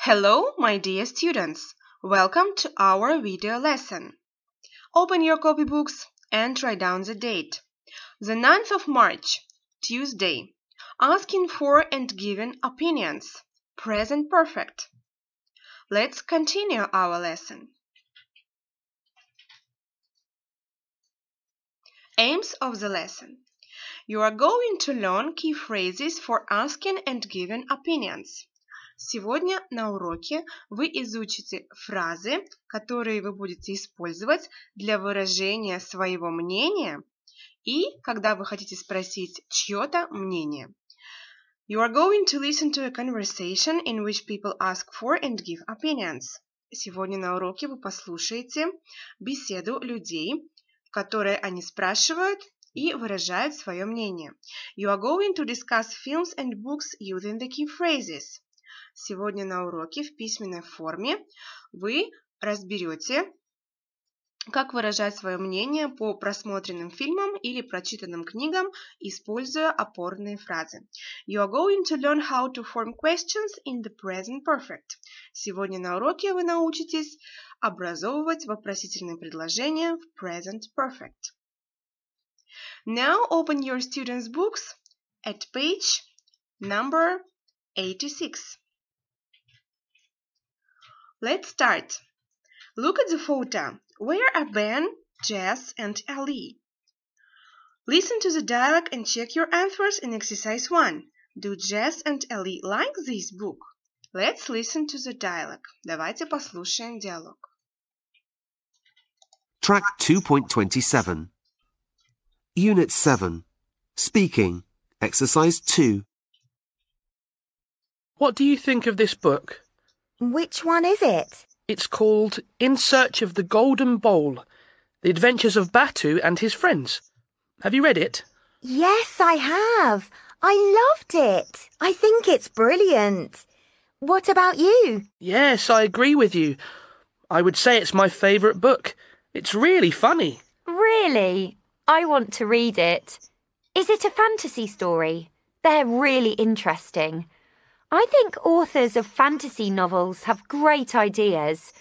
Hello, my dear students. Welcome to our video lesson. Open your copybooks and write down the date. The 9th of March, Tuesday. Asking for and giving opinions. Present perfect. Let's continue our lesson. Aims of the lesson. You are going to learn key phrases for asking and giving opinions. Сегодня на уроке вы изучите фразы, которые вы будете использовать для выражения своего мнения и когда вы хотите спросить чье-то мнение. You are going to listen to a conversation in which people ask for and give opinions. Сегодня на уроке вы послушаете беседу людей, в которой они спрашивают и выражают свое мнение. You are going to discuss films and books using the key phrases. Сегодня на уроке в письменной форме вы разберете, как выражать свое мнение по просмотренным фильмам или прочитанным книгам, используя опорные фразы. You are going to learn how to form questions in the present perfect. Сегодня на уроке вы научитесь образовывать вопросительные предложения в present perfect. Now open your students' books at page number 86. Let's start. Look at the photo. Where are Ben, Jess, and Ellie? Listen to the dialogue and check your answers in exercise 1. Do Jess and Ellie like this book? Let's listen to the dialogue. Давайте послушаем диалог. Track 2.27. Unit 7. Speaking. Exercise 2. What do you think of this book? Which one is it? It's called In Search of the Golden Bowl, The Adventures of Batu and His Friends. Have you read it? Yes, I have. I loved it. I think it's brilliant. What about you? Yes, I agree with you. I would say it's my favourite book. It's really funny. Really? I want to read it. Is it a fantasy story? They're really interesting. I think authors of fantasy novels have great ideas.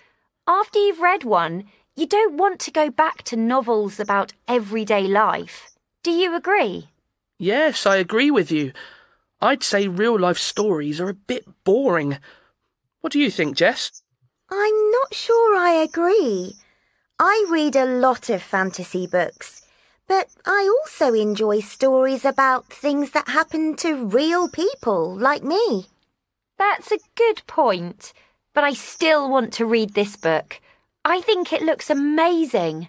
After you've read one, you don't want to go back to novels about everyday life. Do you agree? Yes, I agree with you. I'd say real-life stories are a bit boring. What do you think, Jess? I'm not sure I agree. I read a lot of fantasy books, but I also enjoy stories about things that happen to real people like me. That's a good point, but I still want to read this book. I think it looks amazing.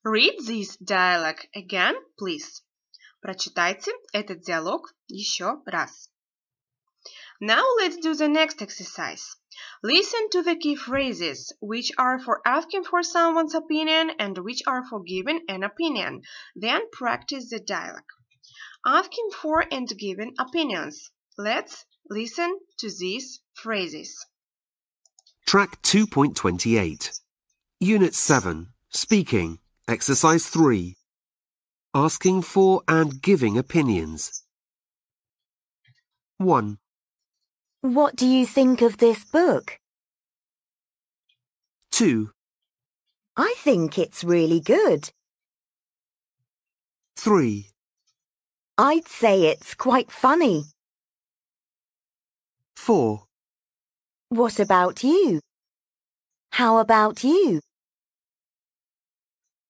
Read this dialogue again, please. Прочитайте этот диалог еще раз. Now let's do the next exercise. Listen to the key phrases, which are for asking for someone's opinion and which are for giving an opinion. Then practice the dialogue. Asking for and giving opinions. Let's listen to these phrases. Track 2.28. Unit 7. Speaking. Exercise 3. Asking for and giving opinions. 1. What do you think of this book? 2. I think it's really good. 3. I'd say it's quite funny. 4. What about you? How about you?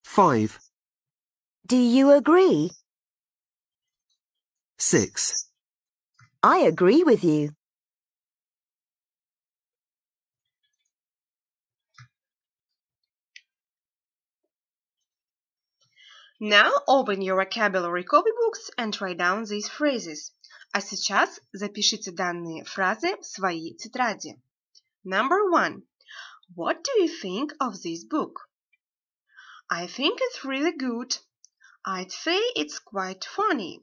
5. Do you agree? 6. I agree with you. Now open your vocabulary copybooks and write down these phrases. А сейчас запишите данные фразы в свои тетради. Number 1. What do you think of this book? I think it's really good. I'd say it's quite funny.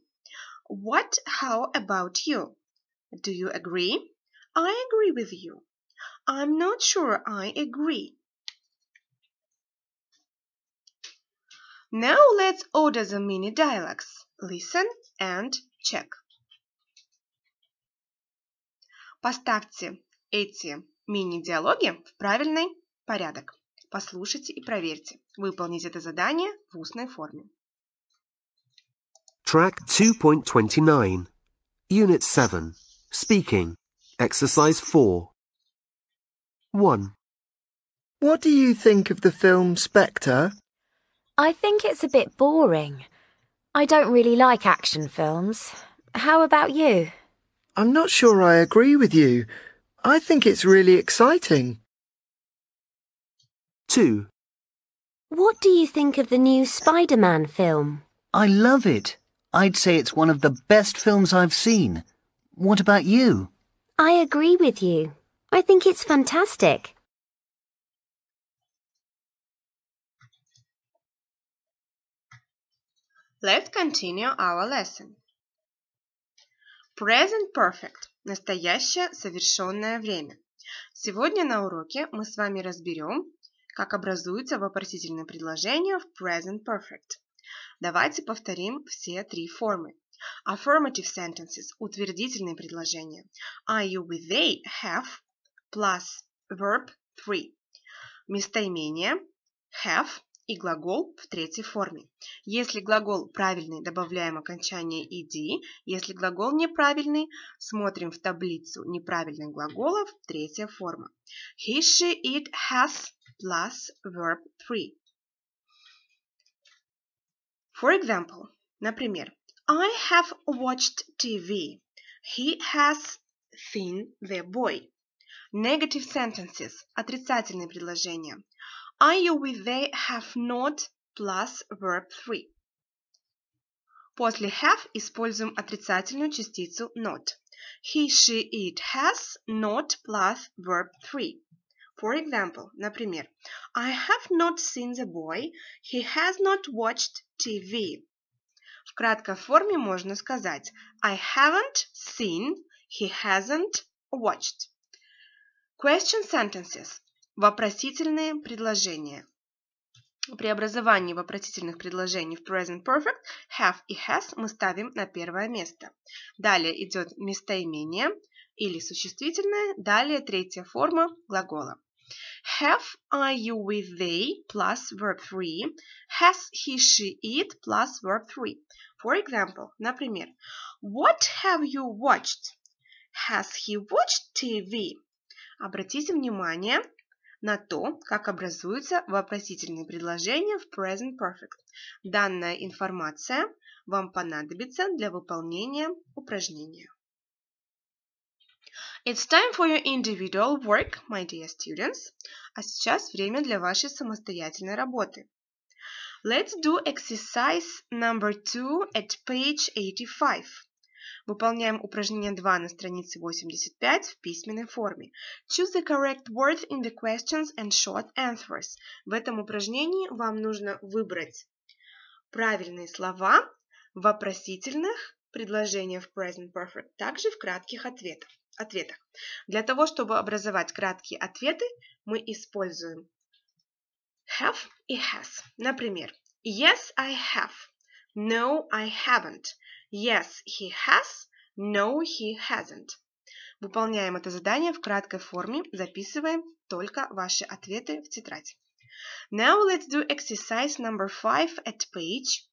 How about you? Do you agree? I agree with you. I'm not sure I agree. Now let's order the mini dialogues. Listen and check. Поставьте эти мини-диалоги в правильный порядок. Послушайте и проверьте. Выполните это задание в устной форме. Track 2.29. Unit 7. Speaking. Exercise 4. 1. What do you think of the film Spectre? I think it's a bit boring. I don't really like action films. How about you? I'm not sure I agree with you. I think it's really exciting. 2. What do you think of the new Spider-Man film? I love it. I'd say it's one of the best films I've seen. What about you? I agree with you. I think it's fantastic. Let's continue our lesson. Present Perfect – настоящее совершенное время. Сегодня на уроке мы с вами разберем, как образуются вопросительные предложения в Present Perfect. Давайте повторим все три формы. Affirmative sentences – утвердительные предложения. Are you with they, have, plus verb 3. Местоимение have и глагол в третьей форме. Если глагол правильный, добавляем окончание ed. Если глагол неправильный, смотрим в таблицу неправильных глаголов, третья форма. He, she, it, has, plus verb 3. For example, например, I have watched TV. He has seen the boy. Negative sentences – отрицательные предложения. Are you with they, have not, plus verb 3. После have используем отрицательную частицу not. He, she, it, has, not, plus verb 3. For example, например, I have not seen the boy. He has not watched TV. В краткой форме можно сказать I haven't seen, he hasn't watched. Question sentences. Вопросительные предложения. При образовании вопросительных предложений в Present Perfect have и has мы ставим на первое место. Далее идет местоимение или существительное, далее третья форма глагола. Have, are you with they, plus verb 3. Has, he, she, it, plus verb 3. For example, например, What have you watched? Has he watched TV? Обратите внимание на то, как образуются вопросительные предложения в Present Perfect. Данная информация вам понадобится для выполнения упражнения. It's time for your individual work, my dear students. А сейчас время для вашей самостоятельной работы. Let's do exercise number 2 at page 85. Выполняем упражнение 2 на странице 85 в письменной форме. Choose the correct word in the questions and short answers. В этом упражнении вам нужно выбрать правильные слова в вопросительных предложениях в Present Perfect, также в кратких ответах. Для того, чтобы образовать краткие ответы, мы используем have и has. Например, Yes, I have. No, I haven't. Yes, he has. No, he hasn't. Выполняем это задание в краткой форме, записываем только ваши ответы в тетрадь. Now let's do exercise number 5 at page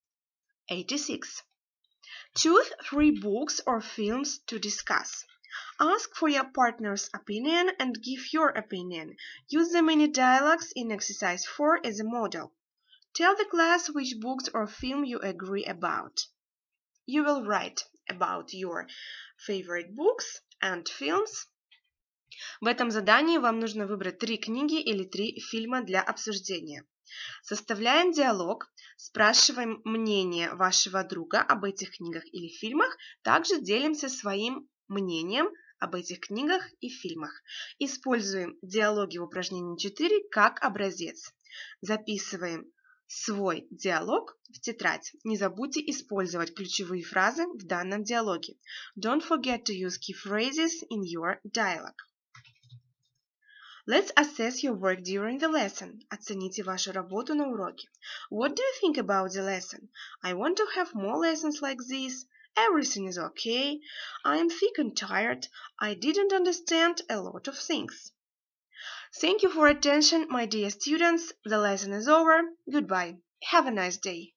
86. Choose 3 books or films to discuss. Ask for your partner's opinion and give your opinion. Use the mini dialogues in exercise 4 as a model. Tell the class which books or film you agree about. You will write about your favorite books and films. В этом задании вам нужно выбрать 3 книги или 3 фильма для обсуждения. Составляем диалог, спрашиваем мнение вашего друга об этих книгах или фильмах, также делимся своим мнением об этих книгах и фильмах. Используем диалоги в упражнении 4 как образец. Записываем свой диалог в тетрадь. Не забудьте использовать ключевые фразы в данном диалоге. Don't forget to use key phrases in your dialogue. Let's assess your work during the lesson. Оцените вашу работу на уроке. What do you think about the lesson? I want to have more lessons like this. Everything is okay. I am sick and tired. I didn't understand a lot of things. Thank you for attention, my dear students. The lesson is over. Goodbye. Have a nice day.